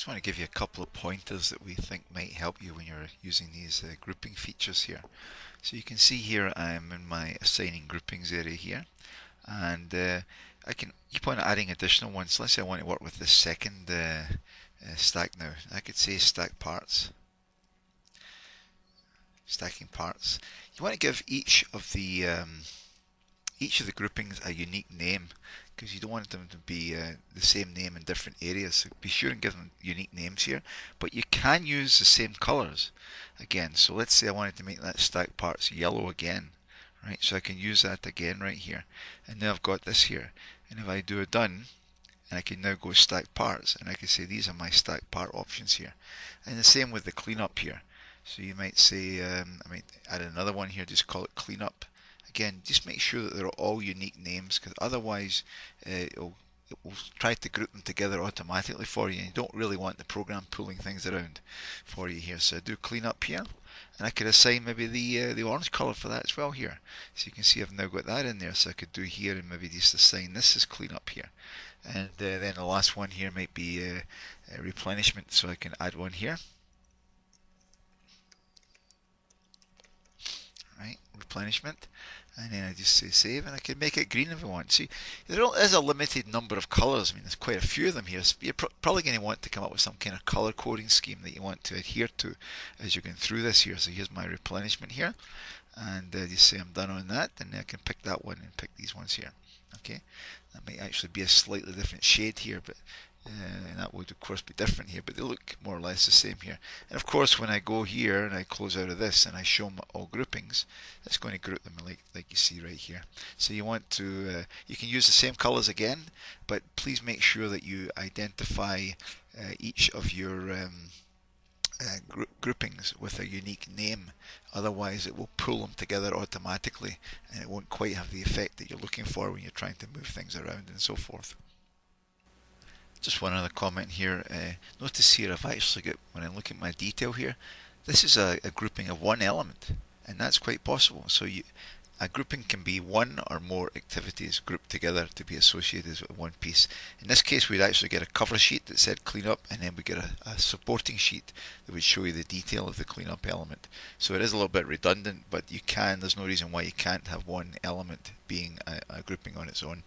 Just want to give you a couple of pointers that we think might help you when you're using these grouping features here. So you can see here I'm in my assigning groupings area here, and I can keep on adding additional ones. Let's say I want to work with the second stack now. I could say stack parts, stacking parts. You want to give each of the groupings a unique name, because you don't want them to be the same name in different areas. So be sure and give them unique names here, but you can use the same colors again. So let's say I wanted to make that stack parts yellow again, right? So I can use that again right here, and now I've got this here. And if I do a done, and I can now go stack parts, and I can say these are my stack part options here. And the same with the cleanup here. So you might say, I might add another one here, just call it cleanup. Again, just make sure that they're all unique names, because otherwise it will try to group them together automatically for you, and you don't really want the program pulling things around for you here. So I do clean up here, and I could assign maybe the orange color for that as well here. So you can see I've now got that in there, so I could do here and maybe just assign this as clean up here. And then the last one here might be replenishment, so I can add one here. Right, replenishment, and then I just say save, and I can make it green if I want. See, there is a limited number of colors. I mean, there's quite a few of them here, so you're probably going to want to come up with some kind of color coding scheme that you want to adhere to as you're going through this here. So here's my replenishment here, and just say I'm done on that, and then I can pick that one and pick these ones here. Okay, that might actually be a slightly different shade here, but and that would of course be different here, but they look more or less the same here. And of course when I go here and I close out of this and I show them all groupings, it's going to group them like you see right here. So you want to, you can use the same colors again, but please make sure that you identify each of your groupings with a unique name. Otherwise it will pull them together automatically, and it won't quite have the effect that you're looking for when you're trying to move things around and so forth. Just one other comment here. Notice here I've actually got, when I look at my detail here, this is a grouping of one element, and that's quite possible. So a grouping can be one or more activities grouped together to be associated with one piece. In this case, we'd actually get a cover sheet that said cleanup, and then we get a supporting sheet that would show you the detail of the cleanup element. So it is a little bit redundant, but there's no reason why you can't have one element being a grouping on its own.